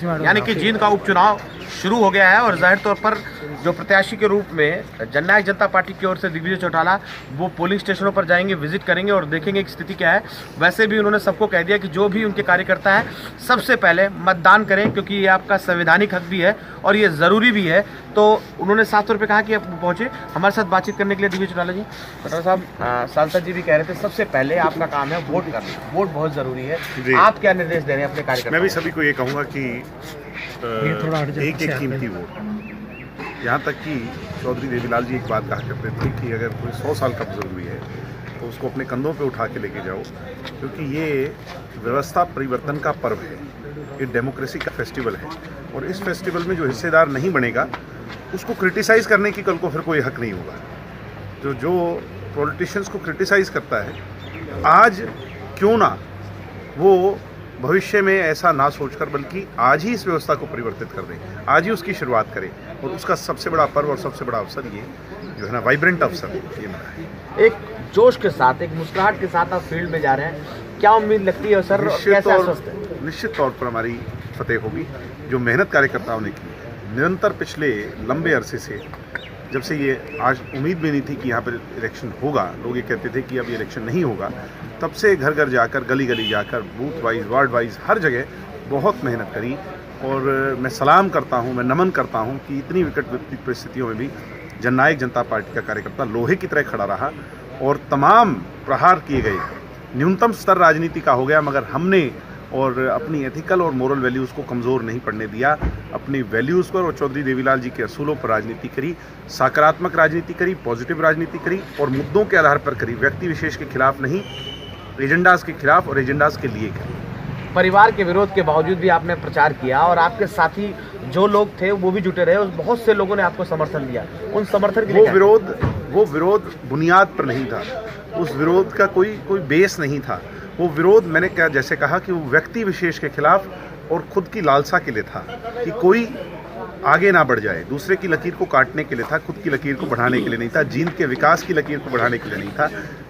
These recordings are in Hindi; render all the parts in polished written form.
यानी कि जींद का उपचुनाव शुरू हो गया है और जाहिर तौर पर जो प्रत्याशी के रूप में जननायक जनता पार्टी की ओर से दिग्विजय चौटाला वो पोलिंग स्टेशनों पर जाएंगे, विजिट करेंगे और देखेंगे कि स्थिति क्या है। वैसे भी उन्होंने सबको कह दिया कि जो भी उनके कार्यकर्ता है सबसे पहले मतदान करें, क्योंकि ये आपका संवैधानिक हक भी है और ये ज़रूरी भी है। तो उन्होंने साफ तौर पर कहा कि आप पहुँचे हमारे साथ बातचीत करने के लिए। दिग्विजय चौटाला जी, चौटाला साहब, सांसद जी भी कह रहे थे सबसे पहले आपका काम है वोट करना, वोट बहुत ज़रूरी है। आप क्या निर्देश दे रहे हैं अपने कार्यकर्ता? मैं भी सभी को ये कहूँगा कि एक एक कीमती वोट। यहाँ तक कि चौधरी देवीलाल जी एक बात कहा करते थे कि अगर कोई 100 साल का बुजुर्ग भी है तो उसको अपने कंधों पे उठा के लेके जाओ, क्योंकि ये व्यवस्था परिवर्तन का पर्व है, ये डेमोक्रेसी का फेस्टिवल है। और इस फेस्टिवल में जो हिस्सेदार नहीं बनेगा उसको क्रिटिसाइज़ करने की कल को फिर कोई हक नहीं होगा। जो पॉलिटिशियंस को क्रिटिसाइज़ करता है आज, क्यों ना वो भविष्य में ऐसा ना सोचकर बल्कि आज ही इस व्यवस्था को परिवर्तित कर दें, आज ही उसकी शुरुआत करें। और उसका सबसे बड़ा पर्व और सबसे बड़ा अवसर ये जो है ना, वाइब्रेंट अवसर ये मिला है। एक जोश के साथ, एक मुस्कुराहट के साथ आप फील्ड में जा रहे हैं, क्या उम्मीद लगती है सर? निश्चित तौर पर हमारी फतेह होगी। जो मेहनत कार्यकर्ताओं ने की निरंतर पिछले लंबे अरसे से, जब से ये आज उम्मीद भी नहीं थी कि यहाँ पर इलेक्शन होगा, लोग ये कहते थे कि अब ये इलेक्शन नहीं होगा, तब से घर घर जाकर, गली गली जाकर, बूथ वाइज, वार्ड वाइज, हर जगह बहुत मेहनत करी। और मैं सलाम करता हूँ, मैं नमन करता हूँ कि इतनी विकट परिस्थितियों में भी जननायक जनता पार्टी का कार्यकर्ता लोहे की तरह खड़ा रहा और तमाम प्रहार किए गए। न्यूनतम स्तर राजनीति का हो गया, मगर हमने और अपनी एथिकल और मोरल वैल्यूज़ को कमज़ोर नहीं पड़ने दिया। अपनी वैल्यूज़ पर और चौधरी देवीलाल जी के असूलों पर राजनीति करी, सकारात्मक राजनीति करी, पॉजिटिव राजनीति करी और मुद्दों के आधार पर करी, व्यक्ति विशेष के खिलाफ नहीं, एजेंडाज़ के खिलाफ और एजेंडाज़ के लिए करी। परिवार के विरोध के बावजूद भी आपने प्रचार किया और आपके साथी जो लोग थे वो भी जुटे रहे, बहुत से लोगों ने आपको समर्थन दिया। उन समर्थन के लिए वो विरोध बुनियाद पर नहीं था, उस विरोध का कोई बेस नहीं था। वो विरोध, मैंने क्या जैसे कहा कि वो व्यक्ति विशेष के खिलाफ और खुद की लालसा के लिए था कि कोई आगे ना बढ़ जाए, दूसरे की लकीर को काटने के लिए था, खुद की लकीर को बढ़ाने के लिए नहीं था, जींद के विकास की लकीर को बढ़ाने के लिए नहीं था,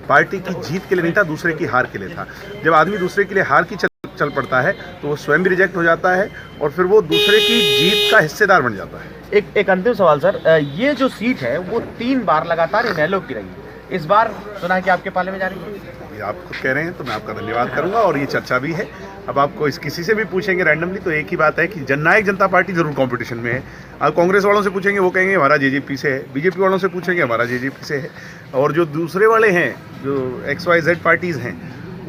पार्टी की जीत के लिए नहीं था, दूसरे की हार के लिए था। जब आदमी दूसरे के लिए हार की चल पड़ता है तो वो स्वयं भी रिजेक्ट हो जाता है और फिर वो दूसरे की जीत का हिस्सेदार बन जाता है। एक अंतिम सवाल सर, ये जो सीट है वो 3 बार लगातार इनेलो की रही, इस बार सुना है कि आपके पाले में जा रही है। ये आप खुद कह रहे हैं तो मैं आपका धन्यवाद करूंगा और ये चर्चा भी है। अब आपको किसी से भी पूछेंगे रैंडमली तो एक ही बात है कि जननायक जनता पार्टी जरूर कंपटीशन में है। आप कांग्रेस वालों से पूछेंगे वो कहेंगे हमारा जेजेपी से है, बीजेपी वालों से पूछेंगे हमारा जेजेपी से है, और जो दूसरे वाले हैं जो XYZ पार्टीज़ हैं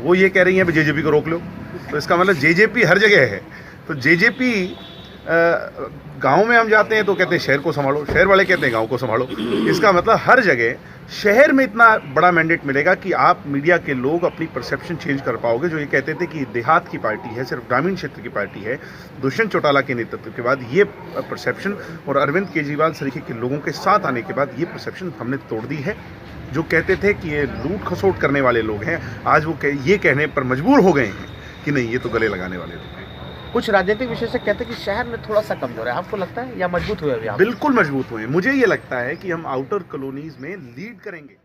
वो ये कह रही हैं जेजेपी को रोक लो। तो इसका मतलब जेजेपी हर जगह है। तो जेजेपी गांव में हम जाते हैं तो कहते हैं शहर को संभालो, शहर वाले कहते हैं गांव को संभालो। इसका मतलब हर जगह शहर में इतना बड़ा मैंडेट मिलेगा कि आप मीडिया के लोग अपनी परसेप्शन चेंज कर पाओगे। जो ये कहते थे कि देहात की पार्टी है, सिर्फ ग्रामीण क्षेत्र की पार्टी है, दुष्यंत चौटाला के नेतृत्व के बाद ये परसेप्शन और अरविंद केजरीवाल सरीखे के लोगों के साथ आने के बाद ये परसेप्शन हमने तोड़ दी है। जो कहते थे कि ये लूट खसोट करने वाले लोग हैं, आज वो ये कहने पर मजबूर हो गए हैं कि नहीं, ये तो गले लगाने वाले लोग हैं। कुछ राजनीतिक विशेषज्ञ कहते हैं कि शहर में थोड़ा सा कमजोर है, आपको लगता है या मजबूत हुए अभी आप? बिल्कुल मजबूत हुए। मुझे ये लगता है कि हम आउटर कॉलोनीज में लीड करेंगे।